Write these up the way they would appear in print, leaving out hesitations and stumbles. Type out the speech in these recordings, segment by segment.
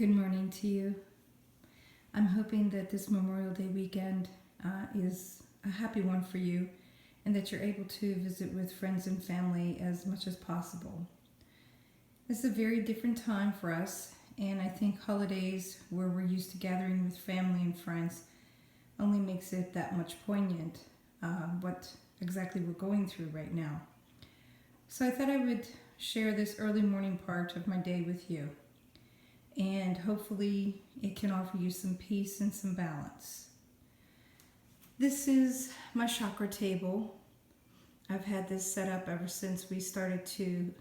Good morning to you. I'm hoping that this Memorial Day weekend is a happy one for you and that you're able to visit with friends and family as much as possible. This is a very different time for us, and I think holidays where we're used to gathering with family and friends only makes it that much poignant what exactly we're going through right now. So I thought I would share this early morning part of my day with you, and hopefully it can offer you some peace and some balance. This is my chakra table. I've had this set up ever since we started to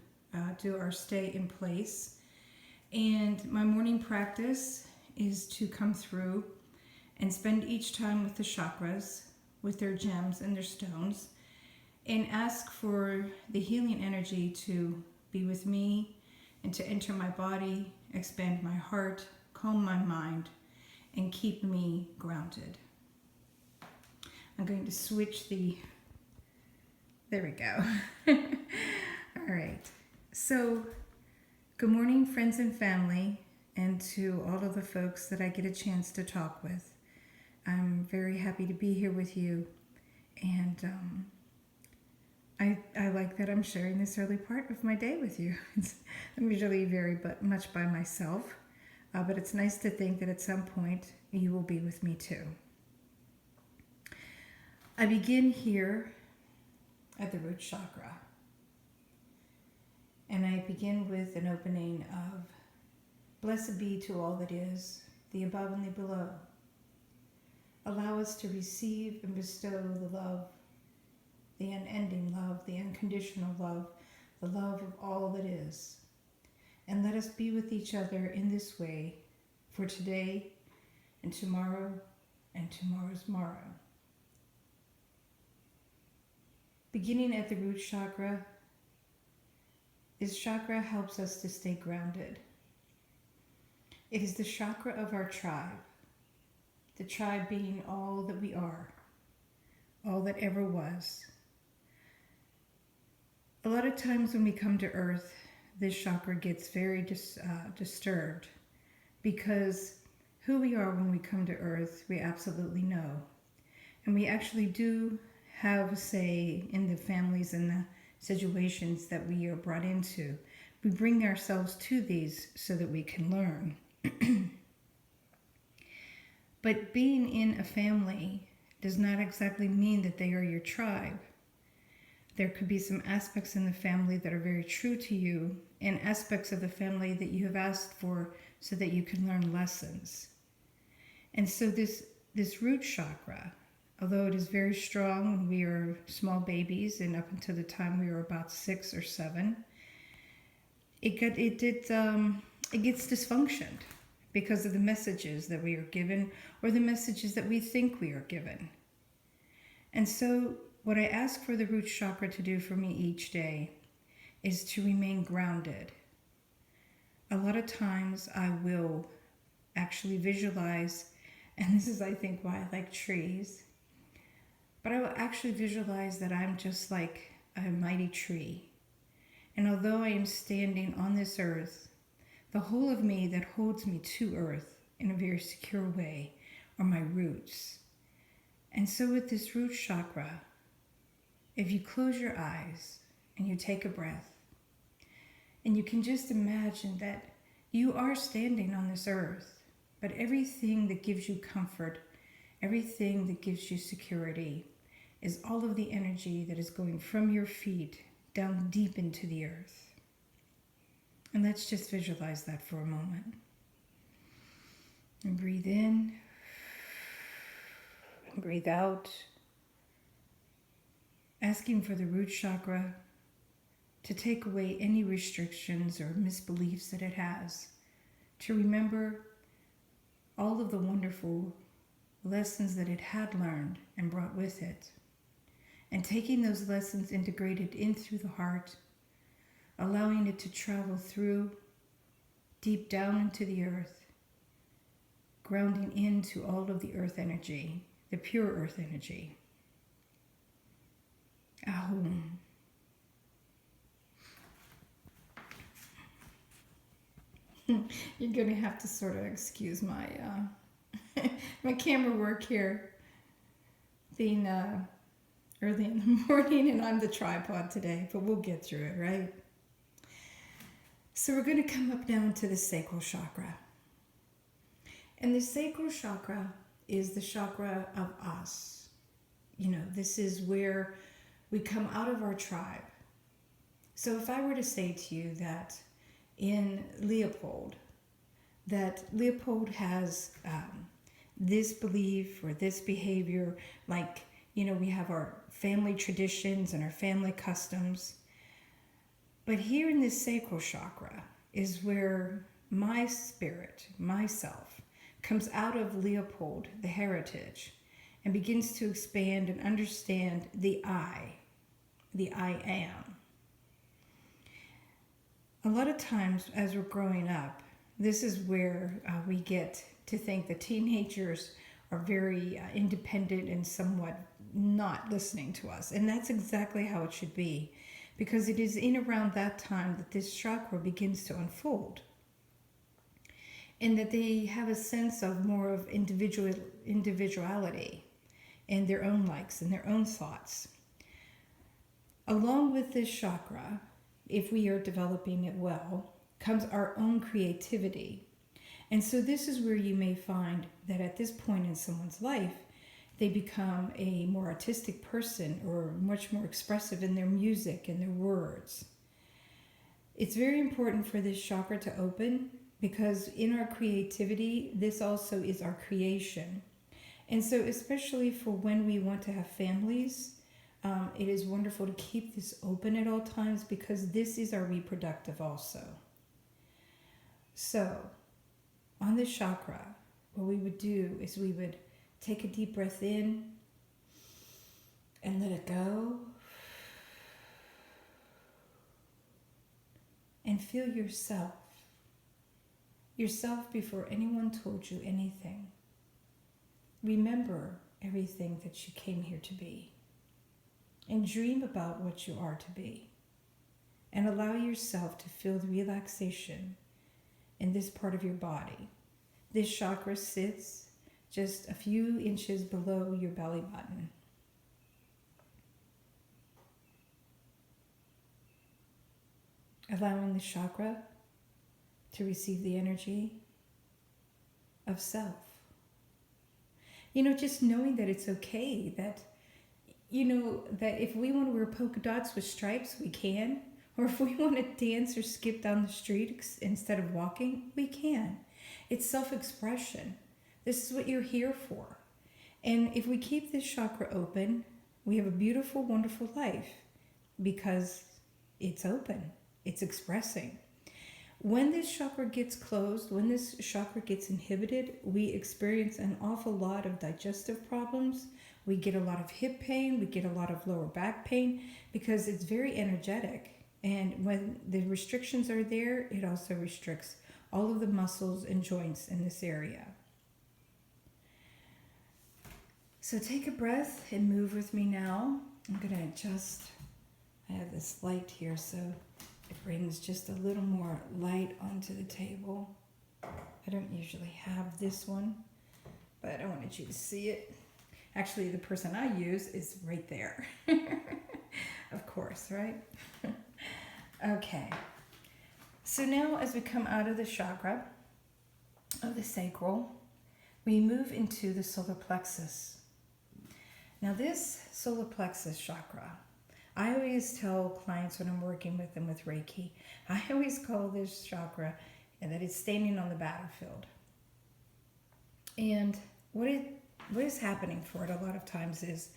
do our stay in place. And my morning practice is to come through and spend each time with the chakras, with their gems and their stones, and ask for the healing energy to be with me and to enter my body, expand my heart, calm my mind, and keep me grounded. I'm going to switch there we go. All right. So, good morning, friends and family, and to all of the folks that I get a chance to talk with. I'm very happy to be here with you, and I like that I'm sharing this early part of my day with you. I'm usually very much by myself, but it's nice to think that at some point you will be with me too. I begin here at the root chakra, and I begin with an opening of blessed be to all that is, the above and the below. Allow us to receive and bestow the love, the unending love, the unconditional love, the love of all that is. And let us be with each other in this way for today and tomorrow and tomorrow's morrow. Beginning at the root chakra, this chakra helps us to stay grounded. It is the chakra of our tribe, the tribe being all that we are, all that ever was. A lot of times when we come to Earth, this chakra gets very disturbed because who we are when we come to Earth, we absolutely know. And we actually do have a say in the families and the situations that we are brought into. We bring ourselves to these so that we can learn. But being in a family does not exactly mean that they are your tribe. There could be some aspects in the family that are very true to you and aspects of the family that you have asked for so that you can learn lessons. And so this root chakra, although it is very strong when we are small babies and up until the time we were about 6 or 7, it gets dysfunctioned because of the messages that we are given or the messages that we think we are given. And so what I ask for the root chakra to do for me each day is to remain grounded. A lot of times I will actually visualize, and this is I think why I like trees, but I will actually visualize that I'm just like a mighty tree. And although I am standing on this earth, the whole of me that holds me to earth in a very secure way are my roots. And so with this root chakra, if you close your eyes and you take a breath, and you can just imagine that you are standing on this earth, but everything that gives you comfort, everything that gives you security, is all of the energy that is going from your feet down deep into the earth. And let's just visualize that for a moment. And breathe in, and breathe out, asking for the root chakra to take away any restrictions or misbeliefs that it has, to remember all of the wonderful lessons that it had learned and brought with it, and taking those lessons integrated in through the heart, allowing it to travel through deep down into the earth, grounding into all of the earth energy, the pure earth energy. Ahum. You're going to have to sort of excuse my my camera work here, being early in the morning, and I'm the tripod today, but we'll get through it, right? So we're going to come up now to the sacral chakra. And the sacral chakra is the chakra of us. You know, this is where we come out of our tribe. So if I were to say to you that in Leopold has this belief or this behavior, like, you know, we have our family traditions and our family customs. But here in this sacral chakra is where my spirit, myself, comes out of Leopold, the heritage, and begins to expand and understand the I am. A lot of times as we're growing up, this is where we get to think that teenagers are very independent and somewhat not listening to us. And that's exactly how it should be, because it is in around that time that this chakra begins to unfold. And that they have a sense of more of individuality and their own likes and their own thoughts. Along with this chakra, if we are developing it well, comes our own creativity. And so this is where you may find that at this point in someone's life, they become a more artistic person or much more expressive in their music and their words. It's very important for this chakra to open, because in our creativity, this also is our creation. And so especially for when we want to have families, it is wonderful to keep this open at all times, because this is our reproductive also. So on this chakra, what we would do is we would take a deep breath in and let it go. And feel yourself before anyone told you anything. Remember everything that you came here to be, and dream about what you are to be, and allow yourself to feel the relaxation in this part of your body. This chakra sits just a few inches below your belly button. Allowing the chakra to receive the energy of self. You know, just knowing that it's okay, that, you know, that if we want to wear polka dots with stripes, we can. Or if we want to dance or skip down the street instead of walking, we can. It's self-expression. This is what you're here for. And if we keep this chakra open, we have a beautiful, wonderful life, because it's open, it's expressing. When this chakra gets closed, when this chakra gets inhibited, we experience an awful lot of digestive problems. We get a lot of hip pain, we get a lot of lower back pain, because it's very energetic. And when the restrictions are there, it also restricts all of the muscles and joints in this area. So take a breath and move with me now. I'm going to adjust. I have this light here, so it brings just a little more light onto the table. I don't usually have this one, but I wanted you to see it. Actually, the person I use is right there. Of course, right? Okay. So now as we come out of the chakra of the sacral, we move into the solar plexus. Now this solar plexus chakra, I always tell clients when I'm working with them with Reiki, I always call this chakra that it's standing on the battlefield. And what is happening for it a lot of times is,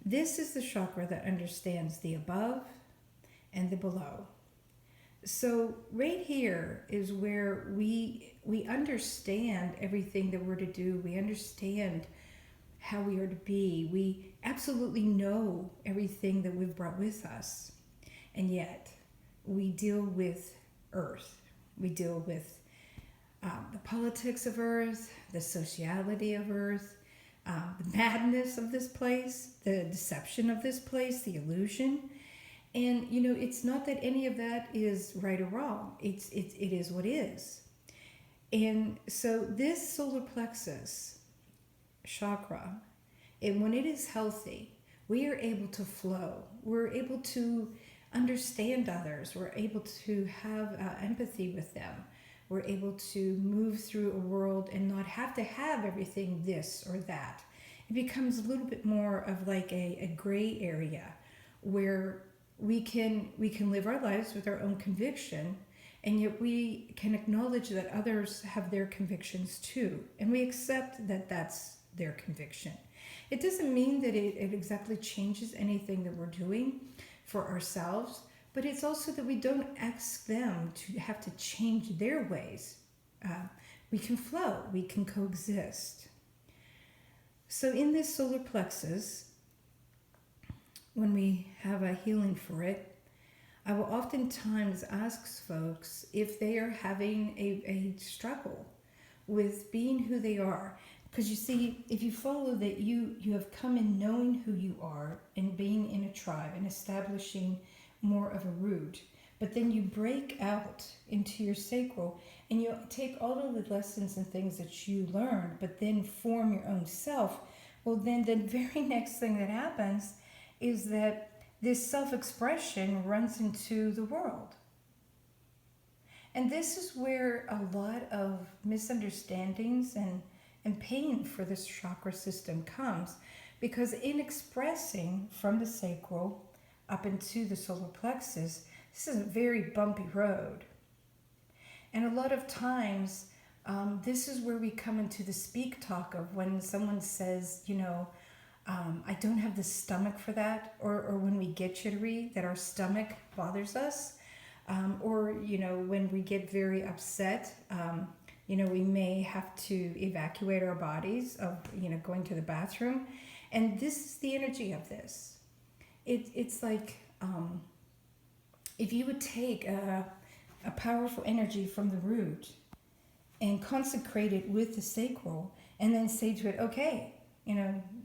this is the chakra that understands the above and the below. So right here is where we understand everything that we're to do. We understand how we are to be. We absolutely know everything that we've brought with us. And yet we deal with Earth. We deal with the politics of Earth, the sociality of Earth, the madness of this place, the deception of this place, the illusion. And, you know, it's not that any of that is right or wrong. It is what is. And so this solar plexus chakra, and when it is healthy, we are able to flow. We're able to understand others. We're able to have empathy with them. We're able to move through a world and not have to have everything this or that. It becomes a little bit more of like a gray area where we can live our lives with our own conviction, and yet we can acknowledge that others have their convictions too, and we accept that that's their conviction. It doesn't mean that it exactly changes anything that we're doing for ourselves, but it's also that we don't ask them to have to change their ways. We can flow, we can coexist. So in this solar plexus, when we have a healing for it, I will oftentimes ask folks if they are having a struggle with being who they are. Because you see, if you follow that you have come in knowing who you are and being in a tribe and establishing more of a root, but then you break out into your sacral and you take all of the lessons and things that you learned, but then form your own self, well then the very next thing that happens is that this self-expression runs into the world. And this is where a lot of misunderstandings and pain for this chakra system comes, because in expressing from the sacral up into the solar plexus, this is a very bumpy road. And a lot of times, this is where we come into the speak talk of when someone says, I don't have the stomach for that, or when we get jittery, that our stomach bothers us, or when we get very upset, we may have to evacuate our bodies of going to the bathroom, and this is the energy of this. It's like if you would take a powerful energy from the root and consecrate it with the sacral, and then say to it, okay,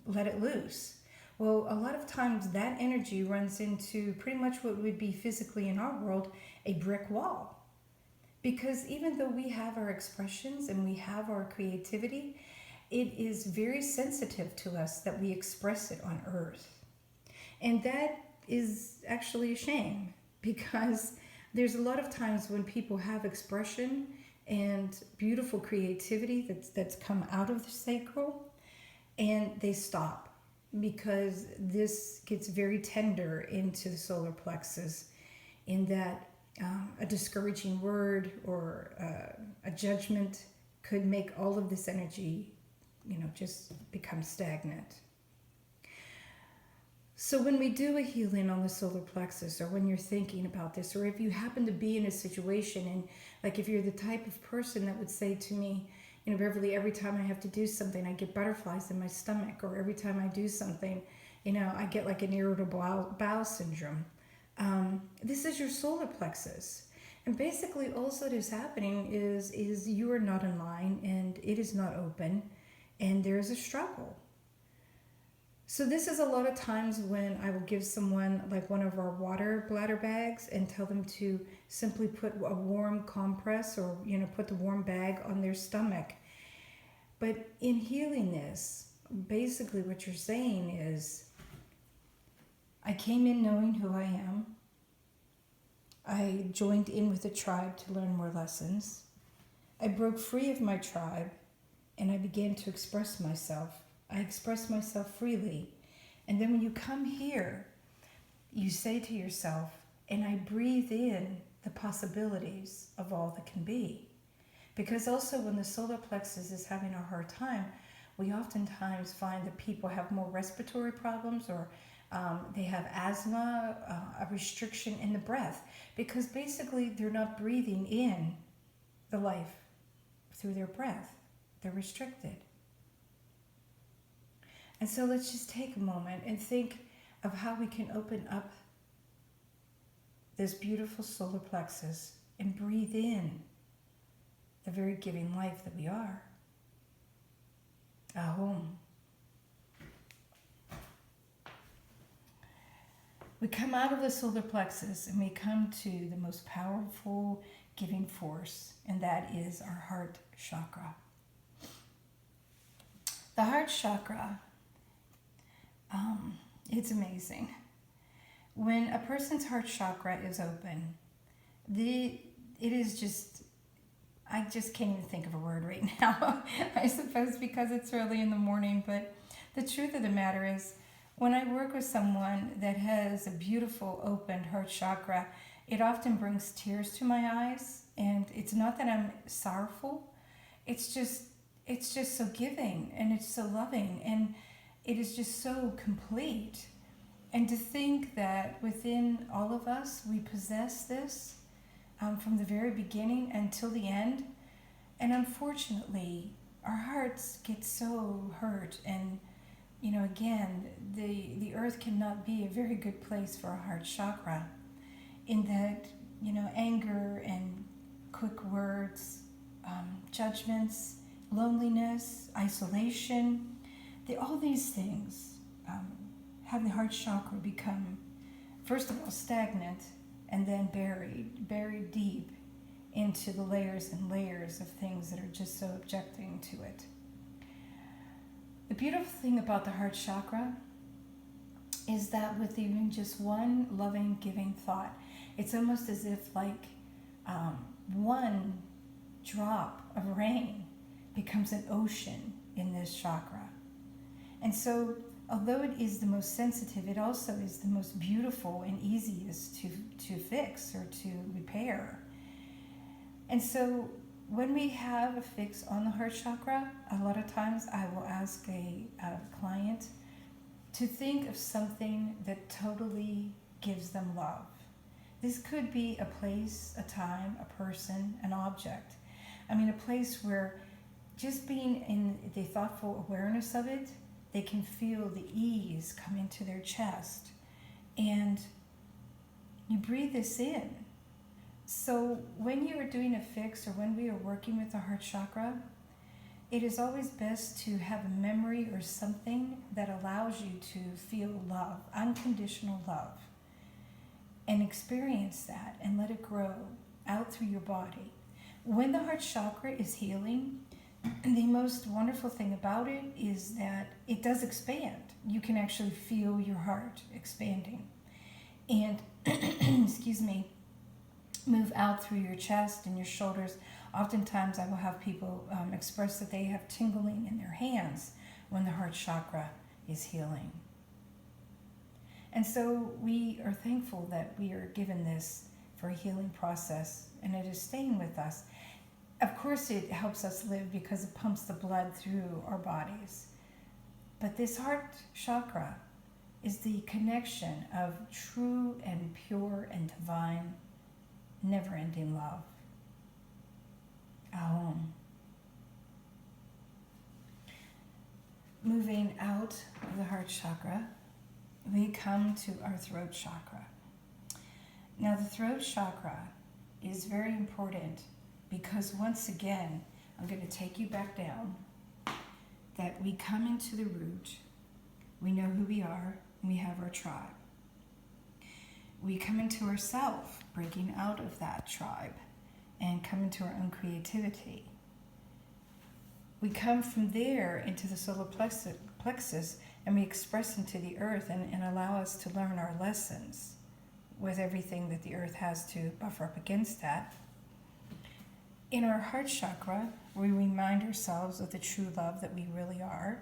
let it loose. Well, a lot of times that energy runs into pretty much what would be physically in our world a brick wall. Because even though we have our expressions and we have our creativity, it is very sensitive to us that we express it on earth. And that is actually a shame, because there's a lot of times when people have expression and beautiful creativity that's come out of the sacral, and they stop because this gets very tender into the solar plexus, in that a discouraging word or a judgment could make all of this energy, just become stagnant. So when we do a healing on the solar plexus, or when you're thinking about this, or if you happen to be in a situation, and like if you're the type of person that would say to me, Beverly, every time I have to do something, I get butterflies in my stomach, or every time I do something, I get like an irritable bowel syndrome. This is your solar plexus. And basically also what is happening is you are not in line, and it is not open, and there is a struggle. So this is a lot of times when I will give someone like one of our water bladder bags and tell them to simply put a warm compress, or put the warm bag on their stomach. But in healing this, basically what you're saying is, I came in knowing who I am. I joined in with the tribe to learn more lessons. I broke free of my tribe, and I began to express myself. I express myself freely. And then when you come here, you say to yourself, and I breathe in the possibilities of all that can be. Because also when the solar plexus is having a hard time, we oftentimes find that people have more respiratory problems, or they have asthma, a restriction in the breath, because basically they're not breathing in the life through their breath. They're restricted. And so let's just take a moment and think of how we can open up this beautiful solar plexus and breathe in the very giving life that we are. Ahom. We come out of the solar plexus and we come to the most powerful giving force, and that is our heart chakra. The heart chakra, it's amazing. When a person's heart chakra is open, it is just, I just can't even think of a word right now, I suppose because it's early in the morning, but the truth of the matter is, when I work with someone that has a beautiful opened heart chakra, it often brings tears to my eyes, and it's not that I'm sorrowful, it's just so giving, and it's so loving, and it is just so complete. And to think that within all of us, we possess this from the very beginning until the end. And unfortunately, our hearts get so hurt. And, again, the earth cannot be a very good place for a heart chakra in that, anger and quick words, judgments, loneliness, isolation, all these things have the heart chakra become, first of all, stagnant, and then buried deep into the layers and layers of things that are just so objecting to it. The beautiful thing about the heart chakra is that with even just one loving, giving thought, it's almost as if like one drop of rain becomes an ocean in this chakra. And so, although it is the most sensitive, it also is the most beautiful and easiest to fix or to repair. And so, when we have a fix on the heart chakra, a lot of times I will ask a client to think of something that totally gives them love. This could be a place, a time, a person, an object. I mean, a place where just being in the thoughtful awareness of it, they can feel the ease come into their chest. And you breathe this in. So when you are doing a fix or when we are working with the heart chakra, it is always best to have a memory or something that allows you to feel love, unconditional love, and experience that and let it grow out through your body. When the heart chakra is healing, the most wonderful thing about it is that it does expand. You can actually feel your heart expanding. And, move out through your chest and your shoulders. Oftentimes I will have people express that they have tingling in their hands when the heart chakra is healing. And so we are thankful that we are given this for a healing process, and it is staying with us. Of course, it helps us live because it pumps the blood through our bodies. But this heart chakra is the connection of true and pure and divine, never-ending love. Aum. Moving out of the heart chakra, we come to our throat chakra. Now, the throat chakra is very important because once again, I'm going to take you back down, that we come into the root, we know who we are, and we have our tribe. We come into ourself, breaking out of that tribe, and come into our own creativity. We come from there into the solar plexus, and we express into the earth and allow us to learn our lessons with everything that the earth has to buffer up against that. In our heart chakra, we remind ourselves of the true love that we really are,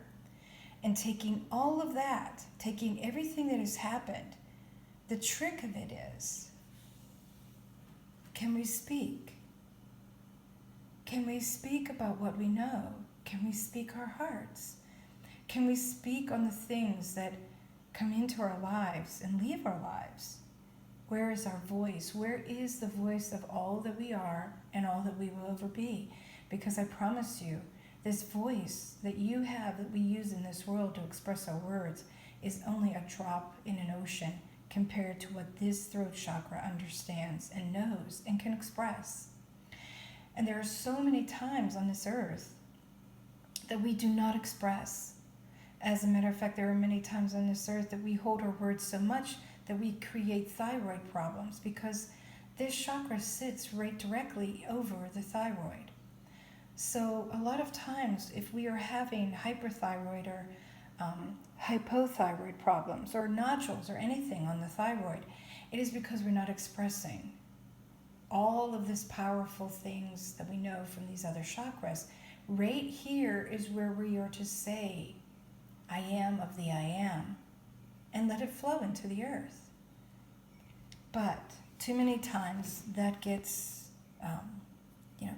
and taking all of that, taking everything that has happened, the trick of it is, can we speak? Can we speak about what we know? Can we speak our hearts? Can we speak on the things that come into our lives and leave our lives? Where is our voice? Where is the voice of all that we are and all that we will ever be? Because I promise you, this voice that you have, that we use in this world to express our words, is only a drop in an ocean compared to what this throat chakra understands and knows and can express. And there are so many times on this earth that we do not express. As a matter of fact, there are many times on this earth that we hold our words so much that we create thyroid problems because this chakra sits right directly over the thyroid. So a lot of times, if we are having hyperthyroid or hypothyroid problems or nodules or anything on the thyroid, it is because we're not expressing all of these powerful things that we know from these other chakras. Right here is where we are to say, I am of the I am, and let it flow into the earth. But too many times that gets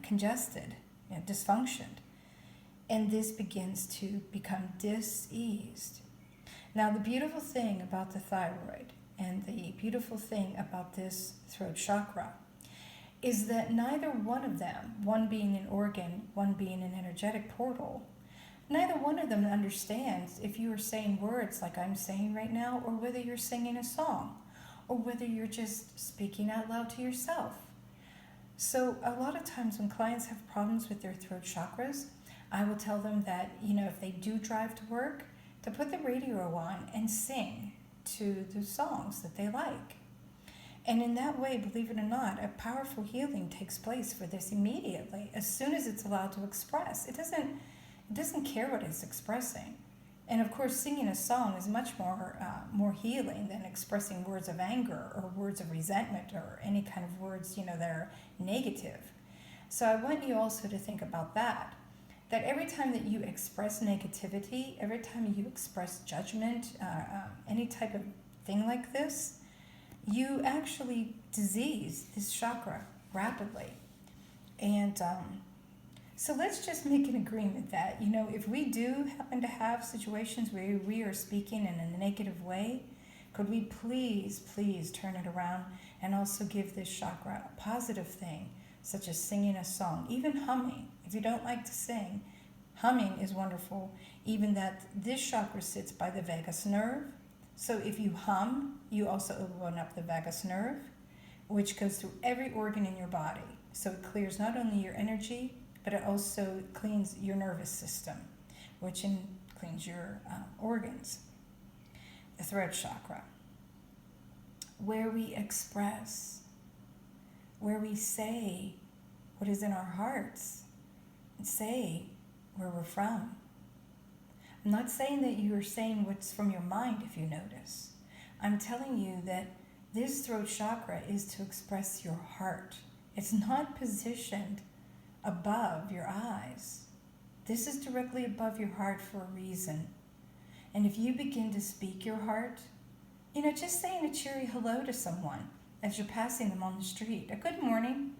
congested, dysfunctioned, and this begins to become diseased. Now, the beautiful thing about the thyroid and the beautiful thing about this throat chakra is that neither one of them, one being an organ, one being an energetic portal, neither one of them understands if you are saying words like I'm saying right now, or whether you're singing a song, or whether you're just speaking out loud to yourself. So a lot of times when clients have problems with their throat chakras, I will tell them that, if they do drive to work, to put the radio on and sing to the songs that they like. And in that way, believe it or not, a powerful healing takes place for this immediately, as soon as it's allowed to express. It doesn't care what it's expressing. And of course, singing a song is much more healing than expressing words of anger or words of resentment or any kind of words, that are negative. So I want you also to think about that every time that you express negativity, every time you express judgment, any type of thing like this, you actually disease this chakra rapidly. And so let's just make an agreement that, if we do happen to have situations where we are speaking in a negative way, could we please turn it around and also give this chakra a positive thing, such as singing a song, even humming. If you don't like to sing, humming is wonderful, even that this chakra sits by the vagus nerve. So if you hum, you also open up the vagus nerve, which goes through every organ in your body. So it clears not only your energy, but it also cleans your nervous system, which cleans your organs. The throat chakra, where we express, where we say what is in our hearts, and say where we're from. I'm not saying that you are saying what's from your mind, if you notice. I'm telling you that this throat chakra is to express your heart. It's not positioned above your eyes. This is directly above your heart for a reason. And if you begin to speak your heart, just saying a cheery hello to someone as you're passing them on the street, a good morning,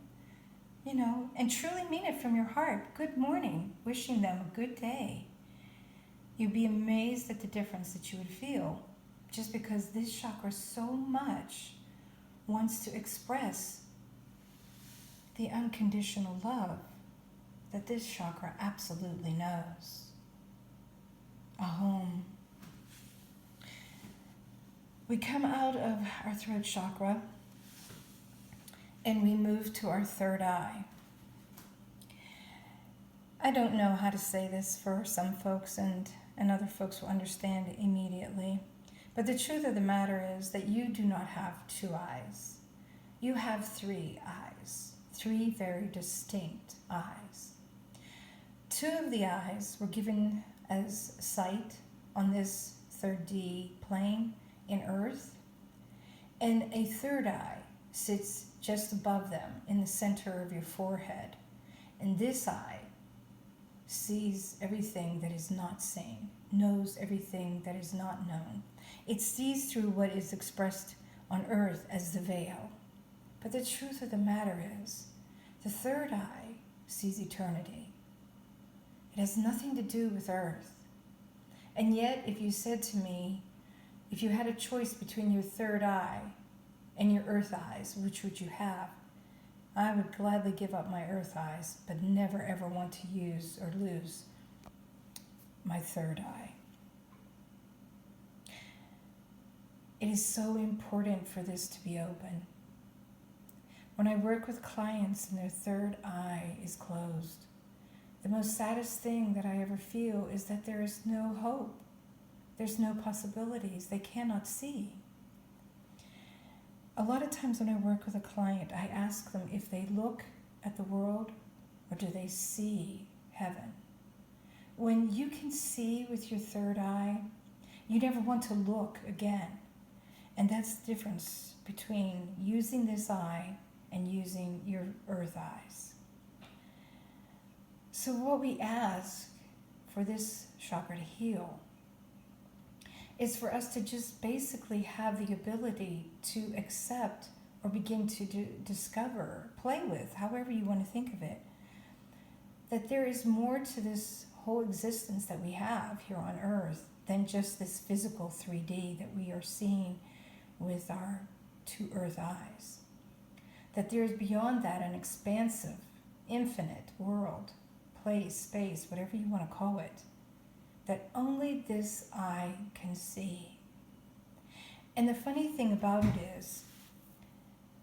and truly mean it from your heart, good morning, wishing them a good day. You'd be amazed at the difference that you would feel, just because this chakra so much wants to express the unconditional love that this chakra absolutely knows. Ahom. We come out of our throat chakra and we move to our third eye. I don't know how to say this for some folks, and other folks will understand it immediately. But the truth of the matter is that you do not have two eyes. You have three eyes, three very distinct eyes. Two of the eyes were given as sight on this 3D plane in Earth, and a third eye sits just above them in the center of your forehead. And this eye sees everything that is not seen, knows everything that is not known. It sees through what is expressed on earth as the veil. But the truth of the matter is, the third eye sees eternity. It has nothing to do with earth. And yet, if you said to me, if you had a choice between your third eye and your earth eyes, which would you have? I would gladly give up my earth eyes, but never ever want to use or lose my third eye. It is so important for this to be open. When I work with clients and their third eye is closed, the most saddest thing that I ever feel is that there is no hope. There's no possibilities. They cannot see. a lot of times when I work with a client, I ask them if they look at the world or do they see heaven. When you can see with your third eye, you never want to look again. And that's the difference between using this eye and using your earth eyes. So what we ask for this chakra to heal is for us to just basically have the ability to accept or begin to discover, play with, however you want to think of it, that there is more to this whole existence that we have here on earth than just this physical 3D that we are seeing with our two earth eyes. That there is beyond that an expansive, infinite world, place, space, whatever you want to call it, that only this eye can see. And the funny thing about it is,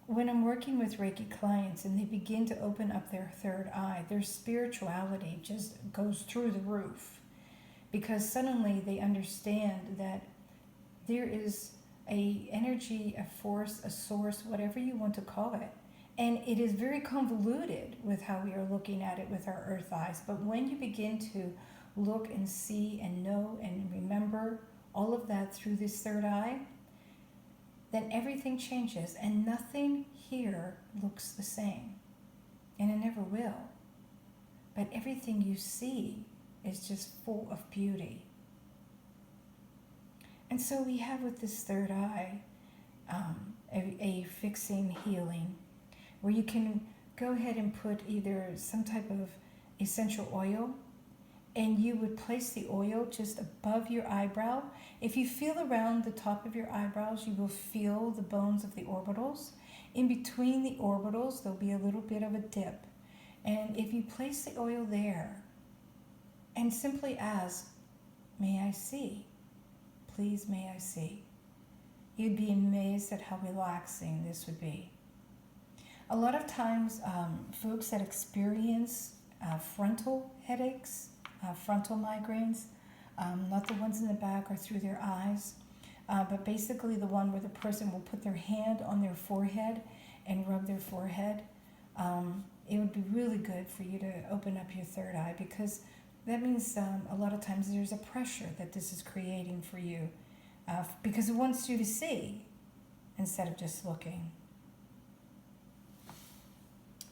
when I'm working with Reiki clients and they begin to open up their third eye, their spirituality just goes through the roof, because suddenly they understand that there is a energy, a force, a source, whatever you want to call it. And it is very convoluted with how we are looking at it with our earth eyes. But when you begin to look and see and know and remember all of that through this third eye, then everything changes and nothing here looks the same. And it never will. But everything you see is just full of beauty. And so we have with this third eye a fixing healing where you can go ahead and put either some type of essential oil, and you would place the oil just above your eyebrow. If you feel around the top of your eyebrows, you will feel the bones of the orbitals. In between the orbitals, there'll be a little bit of a dip. And if you place the oil there and simply ask, "May I see? Please, may I see?" You'd be amazed at how relaxing this would be. A lot of times, folks that experience frontal headaches, frontal migraines, not the ones in the back or through their eyes, but basically the one where the person will put their hand on their forehead and rub their forehead. It would be really good for you to open up your third eye, because that means a lot of times there's a pressure that this is creating for you, because it wants you to see instead of just looking.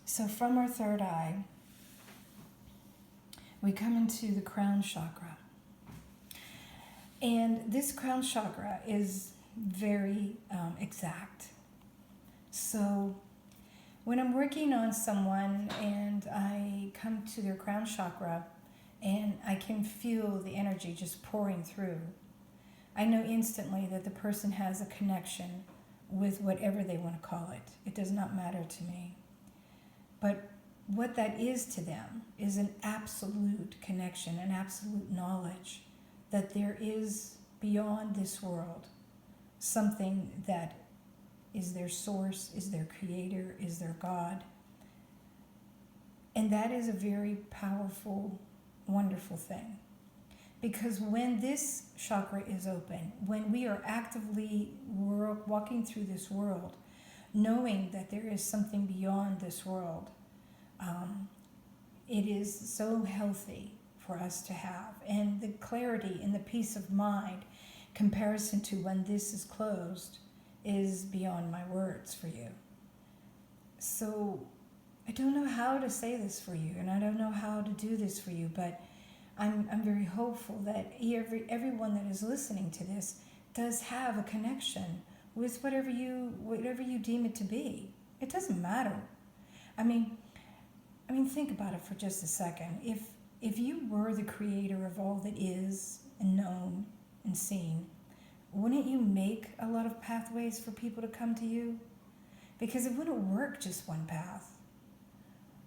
So from our third eye, we come into the crown chakra. And this crown chakra is very exact. So when I'm working on someone and I come to their crown chakra and I can feel the energy just pouring through, I know instantly that the person has a connection with whatever they want to call it. It does not matter to me. But what that is to them is an absolute connection, an absolute knowledge that there is beyond this world something that is their source, is their creator, is their God. And that is a very powerful, wonderful thing. Because when this chakra is open, when we are actively walking through this world, knowing that there is something beyond this world, it is so healthy for us to have. And the clarity and the peace of mind comparison to when this is closed is beyond my words for you. So I don't know how to say this for you, and I don't know how to do this for you, but I'm very hopeful that everyone that is listening to this does have a connection with whatever you deem it to be. It doesn't matter. I mean, think about it for just a second. If you were the creator of all that is and known and seen, wouldn't you make a lot of pathways for people to come to you? Because it wouldn't work just one path.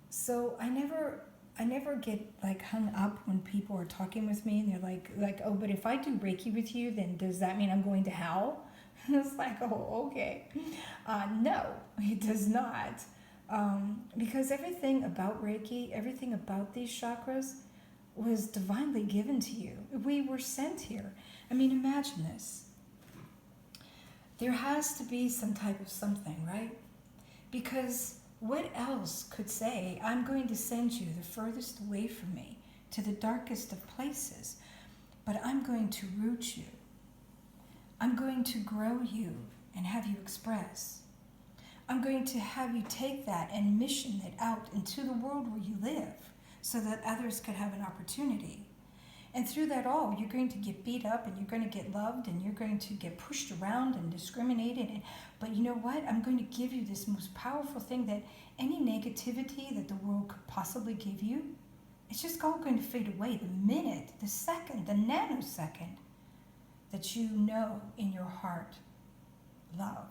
So I never get like hung up when people are talking with me and they're like, "Oh, but if I do Reiki with you, then does that mean I'm going to hell?" It's like, "Oh, okay." No, it does not. Because everything about Reiki, everything about these chakras was divinely given to you. We were sent here. I mean, imagine this. There has to be some type of something, right? Because what else could say, I'm going to send you the furthest away from me, to the darkest of places, but I'm going to root you. I'm going to grow you and have you express. I'm going to have you take that and mission it out into the world where you live so that others could have an opportunity. And through that all, you're going to get beat up and you're going to get loved and you're going to get pushed around and discriminated. But you know what? I'm going to give you this most powerful thing that any negativity that the world could possibly give you, it's just all going to fade away the minute, the second, the nanosecond that you know in your heart love.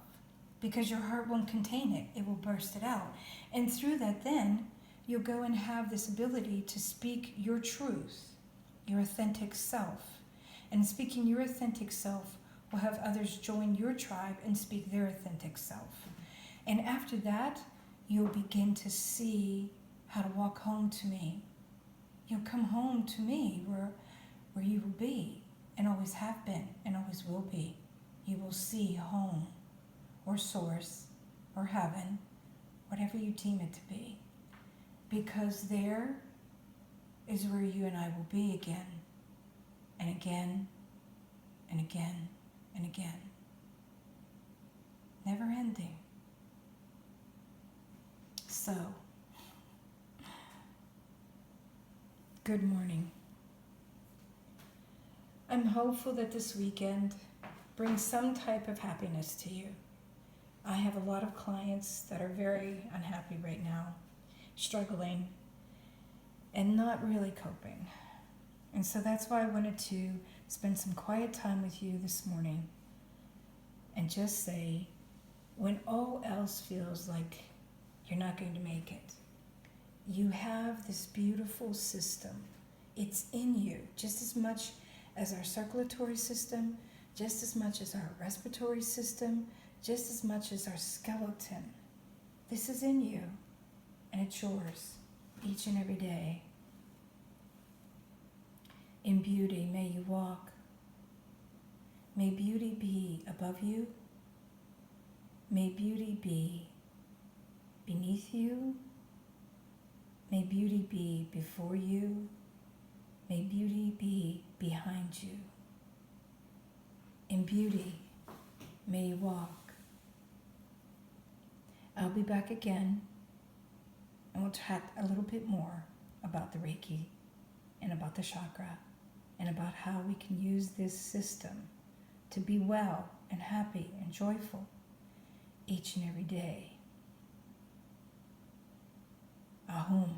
Because your heart won't contain it. It will burst it out. And through that then, you'll go and have this ability to speak your truth, your authentic self. And speaking your authentic self will have others join your tribe and speak their authentic self. And after that, you'll begin to see how to walk home to me. You'll come home to me where you will be and always have been and always will be. You will see home or source or heaven, whatever you deem it to be. Because there is where you and I will be again and again and again and again. Never ending. So, good morning. I'm hopeful that this weekend brings some type of happiness to you. I have a lot of clients that are very unhappy right now, struggling, and not really coping. And so that's why I wanted to spend some quiet time with you this morning and just say, when all else feels like you're not going to make it, you have this beautiful system. It's in you just as much as our circulatory system, just as much as our respiratory system, just as much as our skeleton. This is in you, and it's yours each and every day. In beauty, may you walk. May beauty be above you. May beauty be beneath you. May beauty be before you. May beauty be behind you. In beauty, may you walk. I'll be back again, and we'll chat a little bit more about the Reiki and about the chakra and about how we can use this system to be well and happy and joyful each and every day. Ahum.